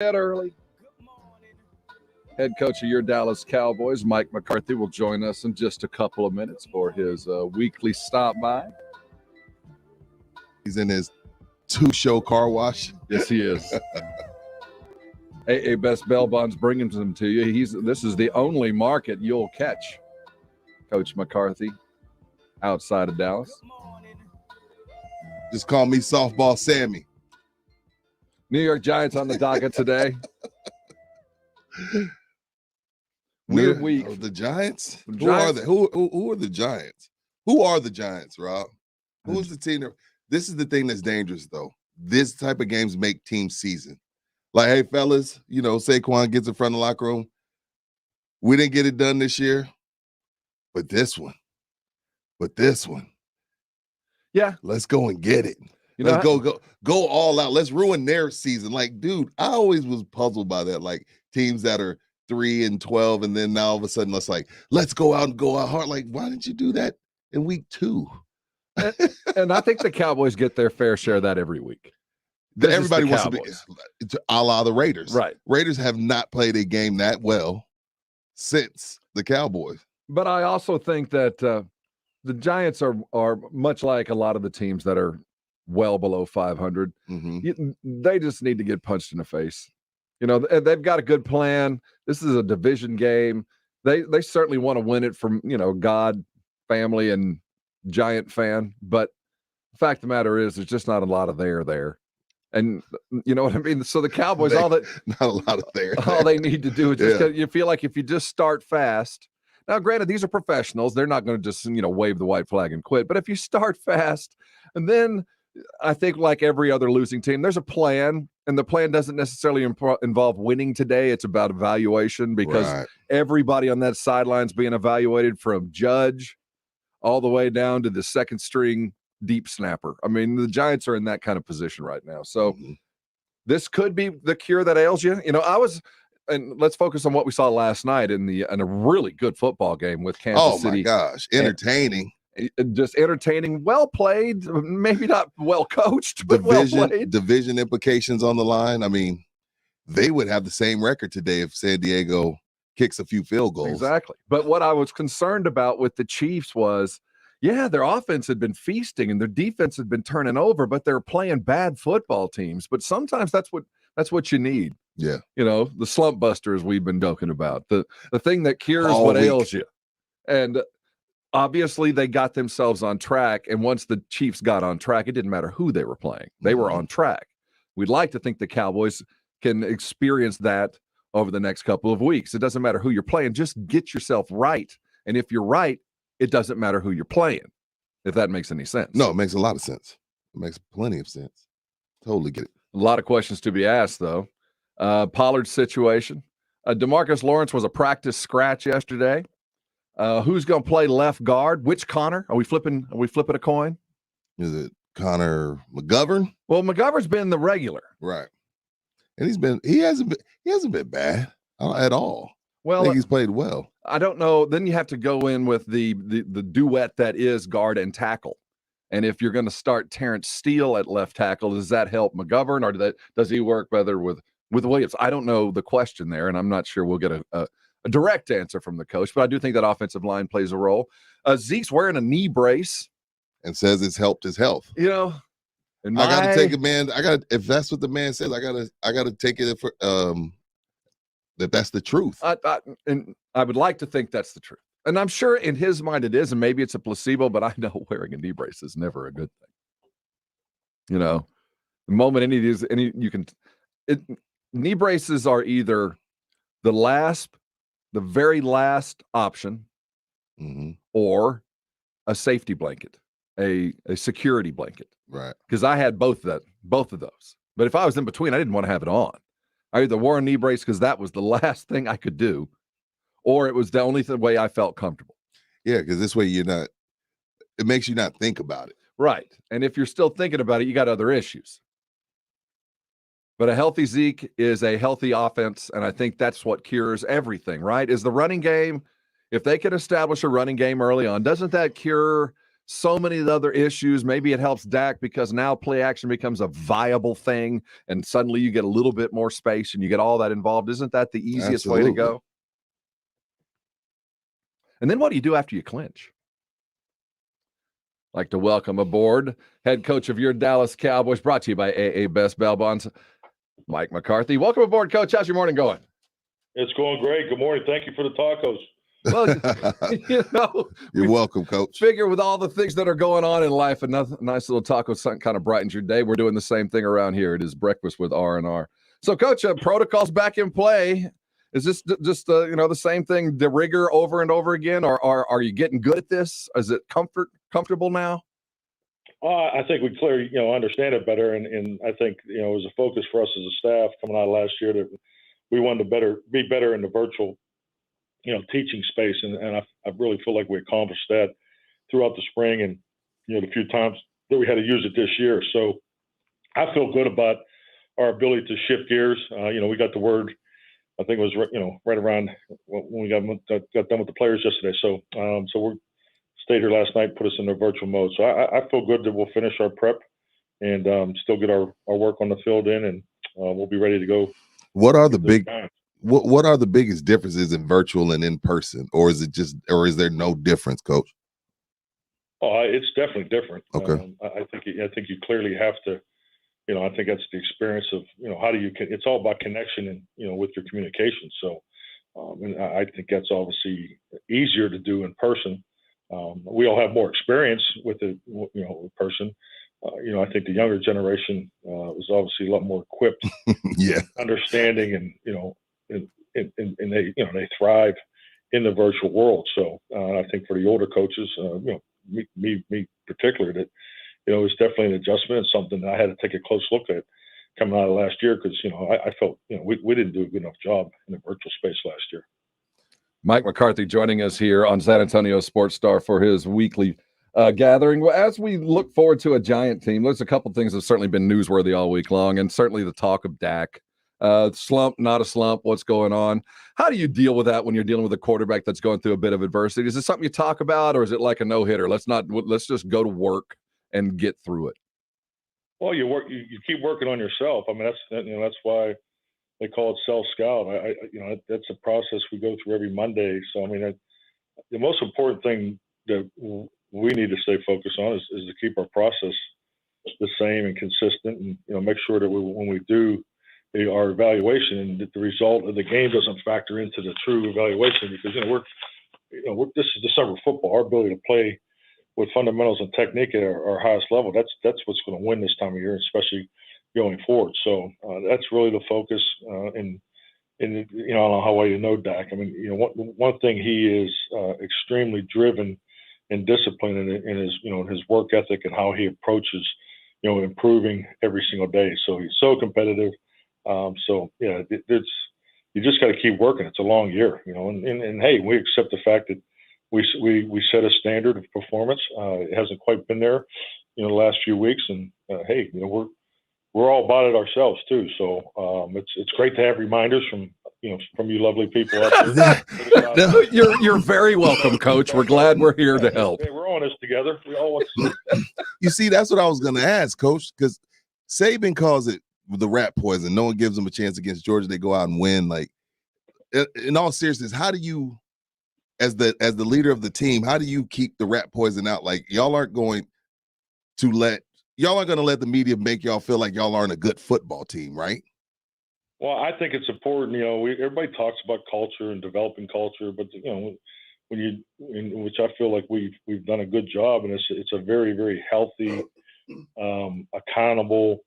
Early. Head coach of your Dallas Cowboys, Mike McCarthy, will join us in just a couple of minutes for his weekly stop by. He's in his two-show car wash. Yes, he is. AA Best Bail Bonds bringing them to you. This is the only market you'll catch, Coach McCarthy, outside of Dallas. Just call me Softball Sammy. New York Giants on the docket today. Weird week. Oh, the Giants? The Who are Giants? they? Who are the Giants? Who are the Giants, Rob? Who's the team? This is the thing that's dangerous, though. This type of games make team season. Like, hey, fellas, Saquon gets in front of the locker room. We didn't get it done this year, but this one. Yeah. Let's go and get it. Let's go all out. Let's ruin their season. Like, dude, I always was puzzled by that. Like, teams that are 3-12, and then now all of a sudden let's go out and go out hard. Like, why didn't you do that in week 2? And I think the Cowboys get their fair share of that every week. Everybody wants to be a la the Raiders. Right. Raiders have not played a game that well since the Cowboys. But I also think that the Giants are much like a lot of the teams that are well below 500. Mm-hmm. They just need to get punched in the face. They've got a good plan. This is a division game. They certainly want to win it from, God, family, and Giant fan. But the fact of the matter is there's just not a lot of there. And you know what I mean? So the Cowboys, not a lot of there. All they need to do is you feel like if you just start fast. Now, granted, these are professionals. They're not going to just, wave the white flag and quit. But if you start fast, and then I think like every other losing team, there's a plan, and the plan doesn't necessarily involve winning today. It's about evaluation because everybody on that sideline's being evaluated from Judge all the way down to the second string deep snapper. I mean, the Giants are in that kind of position right now. So this could be the cure that ails you. And let's focus on what we saw last night in a really good football game with Kansas City. Oh my gosh, entertaining. Just entertaining, well played, maybe not well coached, but well played. Division implications on the line. I mean, they would have the same record today if San Diego kicks a few field goals. Exactly. But what I was concerned about with the Chiefs was, their offense had been feasting and their defense had been turning over, but they're playing bad football teams. But sometimes that's what you need. Yeah. The slump buster, as we've been joking about, the thing that cures what ails you. And obviously they got themselves on track. And once the Chiefs got on track, it didn't matter who they were playing. They were on track. We'd like to think the Cowboys can experience that over the next couple of weeks. It doesn't matter who you're playing. Just get yourself right. And if you're right, it doesn't matter who you're playing, if that makes any sense. No, it makes a lot of sense. It makes plenty of sense. Totally get it. A lot of questions to be asked, though. Pollard's situation. DeMarcus Lawrence was a practice scratch yesterday. Who's going to play left guard? Which Connor? Are we flipping a coin? Is it Connor McGovern? Well, McGovern's been the regular. Right. And he hasn't been bad at all. Well, I think he's played well. I don't know. Then you have to go in with the duet that is guard and tackle. And if you're going to start Terrence Steele at left tackle, does that help McGovern, or does he work better with Williams? I don't know the question there, and I'm not sure we'll get a direct answer from the coach, but I do think that offensive line plays a role. Zeke's wearing a knee brace. And says it's helped his health. I got to take it, man. If that's what the man says, I got to take it for that's the truth. And I would like to think that's the truth. And I'm sure in his mind it is, and maybe it's a placebo, but I know wearing a knee brace is never a good thing. The moment knee braces are either the very last option, or a safety blanket, a security blanket. Right. Because I had both of those. But if I was in between, I didn't want to have it on. I either wore a knee brace because that was the last thing I could do, or it was the only way I felt comfortable. Yeah, because this way it makes you not think about it. Right. And if you're still thinking about it, you got other issues. But a healthy Zeke is a healthy offense, and I think that's what cures everything, right? Is the running game. If they can establish a running game early on, doesn't that cure so many other issues. Maybe it helps Dak because now play action becomes a viable thing, and suddenly you get a little bit more space and you get all that involved. Isn't that the easiest way to go? And then what do you do after you clinch? Like to welcome aboard head coach of your Dallas Cowboys, brought to you by AA Best Bail Bonds, Mike McCarthy. Welcome aboard, Coach. How's your morning going? It's going great. Good morning. Thank you for the tacos. Well, you're welcome, Coach. Figure with all the things that are going on in life, a nice little taco kind of brightens your day. We're doing the same thing around here. It is breakfast with R&R. So, Coach, protocols back in play. Is this just the same thing, the rigor over and over again, or are you getting good at this? Is it comfortable now? I think we clearly understand it better, and I think it was a focus for us as a staff coming out of last year that we wanted to be better in the virtual teaching space, and I really feel like we accomplished that throughout the spring and the few times that we had to use it this year. So I feel good about our ability to shift gears. We got the word, I think it was right around when we got done with the players yesterday. So we stayed here last night, put us in the virtual mode. So I feel good that we'll finish our prep and still get our work on the field in, and we'll be ready to go. What are the what are the biggest differences in virtual and in person, or is there no difference, Coach? Oh, it's definitely different. Okay. I think you clearly have to. I think that's the experience of how do you. It's all about connection and with your communication. So, and I think that's obviously easier to do in person. We all have more experience with it, in person. I think the younger generation was obviously a lot more equipped, yeah, understanding, and and they thrive in the virtual world. So I think for the older coaches, me particular, that it's definitely an adjustment and something that I had to take a close look at coming out of last year because I felt we didn't do a good enough job in the virtual space last year. Mike McCarthy joining us here on San Antonio Sports Star for his weekly gathering. Well, as we look forward to a Giant team, there's a couple things that have certainly been newsworthy all week long, and certainly the talk of Dak. Slump, not a slump, what's going on? How do you deal with that when you're dealing with a quarterback that's going through a bit of adversity? Is it something you talk about, or is it like a no-hitter? Let's just go to work and get through it. Well, you keep working on yourself. I mean, that's why they call it self-scout. That's a process we go through every Monday. So, I mean, the most important thing that we need to stay focused on is to keep our process the same and consistent, and make sure that when we do our evaluation, and that the result of the game doesn't factor into the true evaluation, because this is December football. Our ability to play with fundamentals and technique at our highest level, that's what's going to win this time of year, especially going forward. So that's really the focus. And I don't know how well you know Dak. I mean, one thing, he is extremely driven and disciplined in his work ethic and how he approaches improving every single day. So he's so competitive. You just got to keep working. It's a long year, and hey, we accept the fact that we set a standard of performance. It hasn't quite been there, the last few weeks, and hey, we're all about it ourselves too. So it's great to have reminders from you lovely people out there. You're very welcome, Coach. We're glad we're here to help. Hey, we're on this together. We all want to. You see, that's what I was going to ask, Coach, because Saban calls it the rat poison. No one gives them a chance against Georgia. They go out and win. Like, in all seriousness, how do you, as the leader of the team, how do you keep the rat poison out? Like, y'all aren't going to let the media make y'all feel like y'all aren't a good football team, right? Well, I think it's important. Everybody talks about culture and developing culture, but which I feel like we've done a good job, and it's a very, very healthy, accountable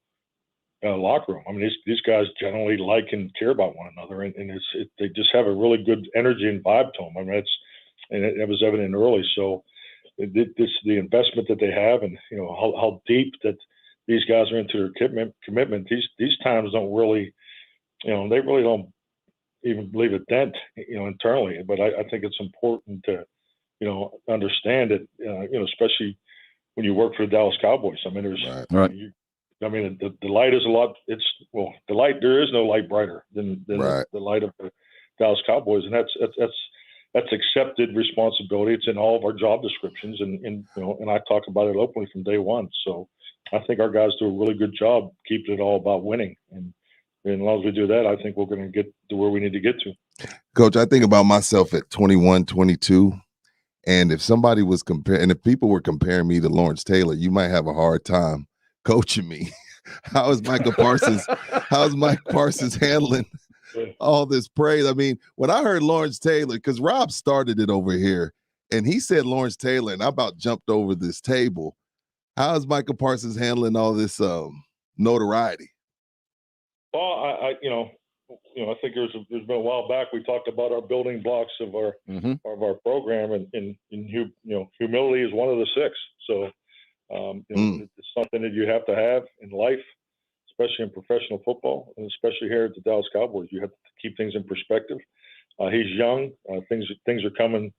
locker room. I mean, these guys generally like and care about one another, and they just have a really good energy and vibe to them. I mean, it was evident early. So the investment that they have, and how deep that these guys are into their commitment. These times don't really, they really don't even leave a dent, internally. But I think it's important to, understand it, especially when you work for the Dallas Cowboys. I mean, there's right. The light is a lot. There is no light brighter than right. the light of the Dallas Cowboys, and that's that's accepted responsibility. It's in all of our job descriptions, and I talk about it openly from day one. So I think our guys do a really good job keeping it all about winning. And as long as we do that, I think we're going to get to where we need to get to. Coach, I think about myself at 21, 22. And if somebody was if people were comparing me to Lawrence Taylor, you might have a hard time coaching me. How is Micah Parsons? How's Mike Parsons handling all this praise? I mean, when I heard Lawrence Taylor, because Rob started it over here, and he said Lawrence Taylor, and I about jumped over this table. How is Micah Parsons handling all this notoriety? Well, I think there's been a while back we talked about our building blocks of our program, and humility is one of the six. So it's something that you have to have in life, especially in professional football, and especially here at the Dallas Cowboys. You have to keep things in perspective. He's young. Things are coming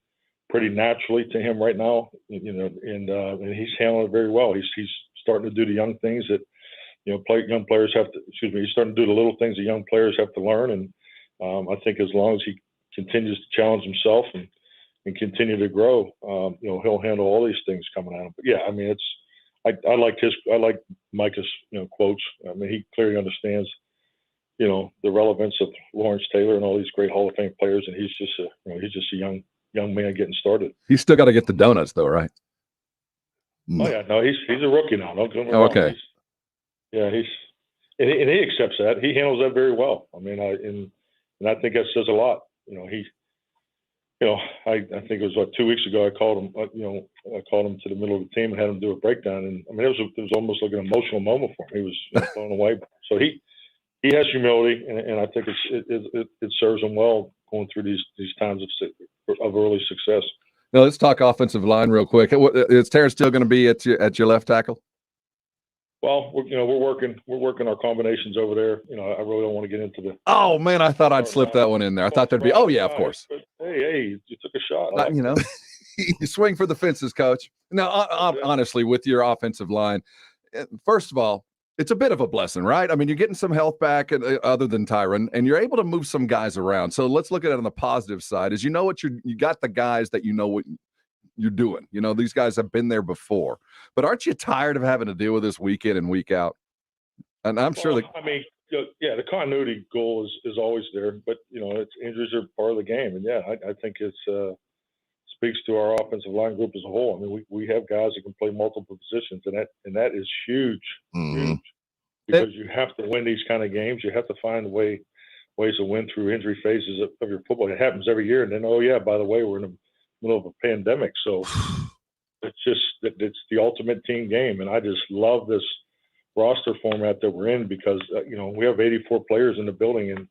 pretty naturally to him right now, and he's handling it very well. He's starting to do the young things that young players have to. He's starting to do the little things that young players have to learn, and I think as long as he continues to challenge himself and continue to grow, he'll handle all these things coming at him. But yeah, I mean, I like Micah's quotes. I mean, he clearly understands the relevance of Lawrence Taylor and all these great Hall of Fame players, and he's just a young man getting started. He's still got to get the donuts though, right? Oh yeah, no, he's a rookie now. Don't get me wrong. Okay. And he accepts that. He handles that very well. I mean, I think that says a lot. I think it was 2 weeks ago. I called him. I called him to the middle of the team and had him do a breakdown. And I mean, it was almost like an emotional moment for him. He was blown away. So he has humility, and I think it serves him well going through these times of early success. Now let's talk offensive line real quick. Is Terrence still going to be at your left tackle? Well, we're working our combinations over there. I really don't want to get into the. Oh man, I thought I'd slip that one in there. I thought there'd be. Oh yeah, of course. Hey, you took a shot. You swing for the fences, Coach. Now, honestly, with your offensive line, first of all, it's a bit of a blessing, right? I mean, you're getting some health back, other than Tyron, and you're able to move some guys around. So let's look at it on the positive side. Is you got the guys that you know what you're doing. These guys have been there before. But aren't you tired of having to deal with this week in and week out? And I'm sure that. I mean, the continuity goal is always there, but injuries are part of the game, and I think it's speaks to our offensive line group as a whole. I mean, we have guys that can play multiple positions, and that is huge, huge, because you have to win these kind of games. You have to find ways to win through injury phases of your football. It happens every year, and then by the way, we're in the middle of a pandemic, so it's the ultimate team game, and I just love this roster format that we're in because we have 84 players in the building, and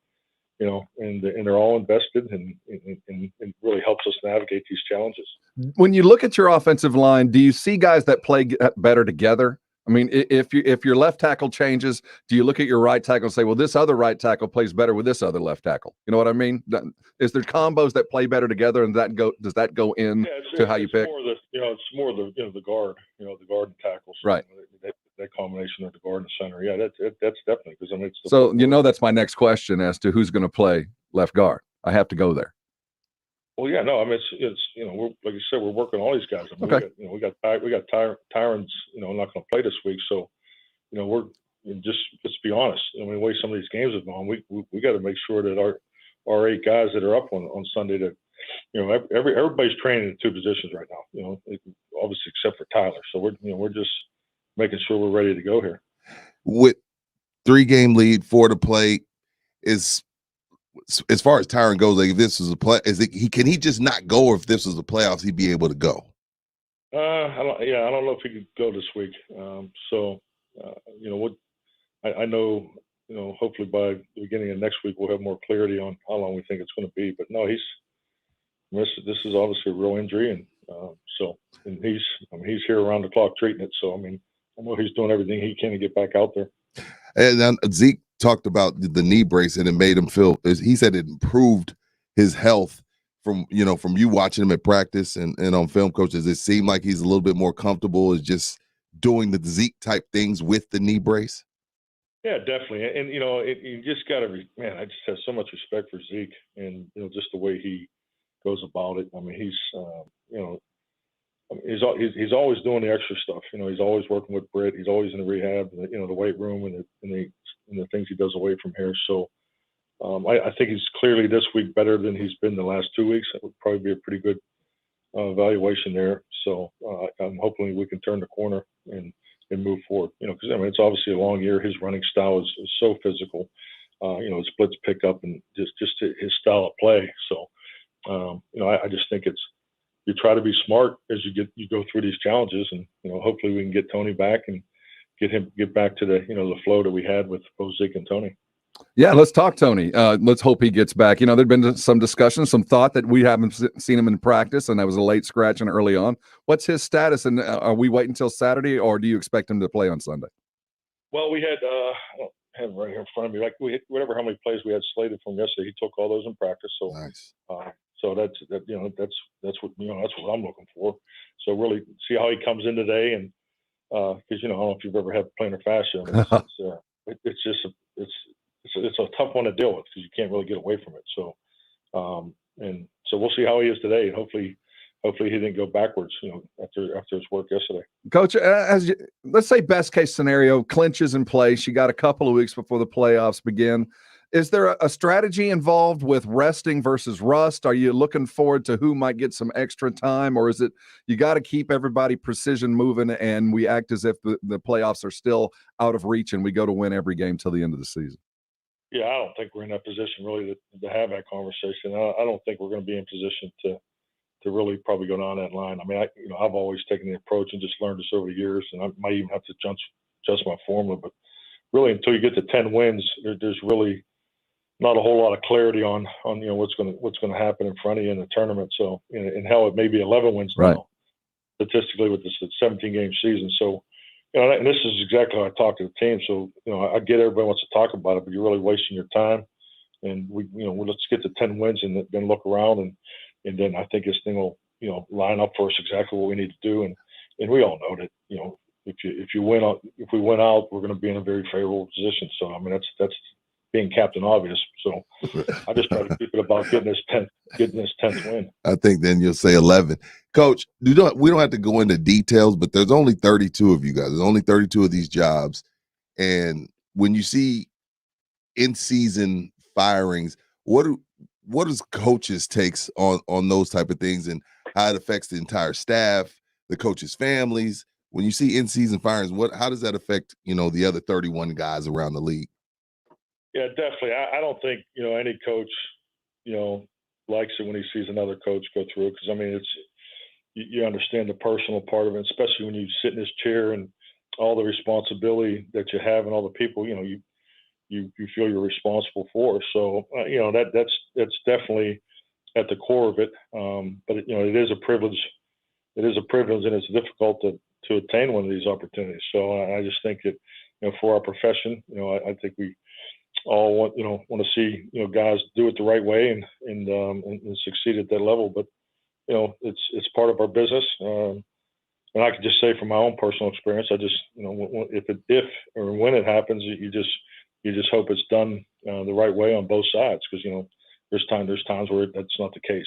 and they're all invested, and it really helps us navigate these challenges. When you look at your offensive line, do you see guys that play better together? I mean, if your left tackle changes, do you look at your right tackle and say, well, this other right tackle plays better with this other left tackle? You know what I mean? Is there combos that play better together, and does that go in to how you pick? It's more the guard, the guard and tackles. Right. That combination of the guard and center. Yeah, that's definitely, because I mean, so that's my next question as to who's going to play left guard. I have to go there. Well, yeah, no, I mean, it's we're, like you said, we're working all these guys. I mean, okay. We got Tyron's, not going to play this week, so we're just let's be honest. I mean, the way some of these games have gone, we got to make sure that our 8 guys that are up on Sunday, that everybody's training in 2 positions right now. Obviously except for Tyler. So we're just making sure we're ready to go here. With 3-game lead, 4 to play, is as far as Tyron goes, like if this is a play, can he just not go, or if this was the playoffs, he'd be able to go? I don't know if he could go this week. I know, hopefully by the beginning of next week we'll have more clarity on how long we think it's going to be. But no, this is obviously a real injury, and he's here around the clock treating it. So I mean, I know he's doing everything he can to get back out there. And then Zeke talked about the knee brace, and it made him feel. He said it improved his health from you watching him at practice and on film. Coach, does it seem like he's a little bit more comfortable is just doing the Zeke type things with the knee brace? Yeah, definitely. And you just got to, man, I just have so much respect for Zeke, and just the way he goes about it. I mean, he's he's always doing the extra stuff. He's always working with Britt. He's always in the rehab, the weight room, and the things he does away from here. So I think he's clearly this week better than he's been the last 2 weeks. That would probably be a pretty good evaluation there. So I'm hoping we can turn the corner and move forward. Because it's obviously a long year. His running style is so physical. His splits pick up and just his style of play. So I just think you try to be smart as you go through these challenges, and hopefully we can get Tony back and get back to the the flow that we had with both Zeke and Tony. Yeah, let's talk Tony. Let's hope he gets back. There'd been some discussion, some thought that we haven't seen him in practice, and that was a late scratch and early on. What's his status, and are we waiting until Saturday, or do you expect him to play on Sunday? Well, we had I don't have it right here in front of me. Like whatever how many plays we had slated from yesterday, he took all those in practice. So nice. So that's what that's what I'm looking for. So really see how he comes in today, and because I don't know if you've ever had plantar fascia. It's a tough one to deal with because you can't really get away from it. So so we'll see how he is today, and hopefully he didn't go backwards. After his work yesterday. Coach, let's say best case scenario, clinch is in place. You got a couple of weeks before the playoffs begin. Is there a strategy involved with resting versus rust? Are you looking forward to who might get some extra time, or is it you got to keep everybody precision moving and we act as if the playoffs are still out of reach and we go to win every game till the end of the season? Yeah, I don't think we're in that position really to have that conversation. I don't think we're going to be in position to really probably go down that line. I mean, I've always taken the approach and just learned this over the years, and I might even have to adjust my formula. But really, until you get to 10 wins, there's really not a whole lot of clarity on what's going to happen in front of you in the tournament. So, and hell, it may be 11 wins now, statistically with this 17-game season. So, and this is exactly how I talk to the team. So, I get everybody wants to talk about it, but you're really wasting your time. And let's get to 10 wins and then look around, and then I think this thing will, line up for us exactly what we need to do. And we all know that, if we win out, we're going to be in a very favorable position. So, I mean, that's being Captain Obvious. So I just try to keep it about getting this 10th win. I think then you'll say 11. Coach, we don't have to go into details, but there's only 32 of you guys. There's only 32 of these jobs. And when you see in-season firings, what is coaches' takes on those type of things and how it affects the entire staff, the coaches' families? When you see in-season firings, how does that affect, the other 31 guys around the league? Yeah, definitely. I don't think, any coach, likes it when he sees another coach go through it. Because, I mean, you understand the personal part of it, especially when you sit in this chair and all the responsibility that you have and all the people, you feel you're responsible for. So, that's definitely at the core of it. But, it is a privilege. It is a privilege, and it's difficult to attain one of these opportunities. So I just think that, for our profession, I think we all want to see guys do it the right way and succeed at that level. But it's part of our business, and I can just say from my own personal experience, I just if or when it happens, you just hope it's done the right way on both sides, because there's times where that's not the case.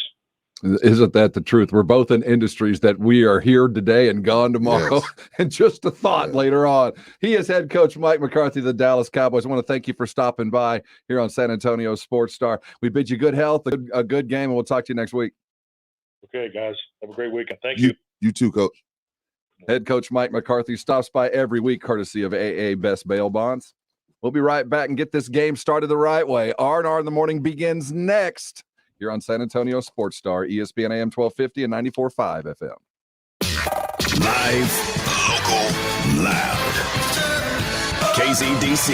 Isn't that the truth? We're both in industries that we are here today and gone tomorrow. Yes. And just a thought later on. He is head coach Mike McCarthy of the Dallas Cowboys. I want to thank you for stopping by here on San Antonio Sports Star. We bid you good health, a good game, and we'll talk to you next week. Okay, guys. Have a great weekend. Thank you. You too, Coach. Head coach Mike McCarthy stops by every week courtesy of AA Best Bail Bonds. We'll be right back and get this game started the right way. R&R in the Morning begins next. You're on San Antonio Sports Star, ESPN AM 1250 and 94.5 FM. Live, local, loud. KZDC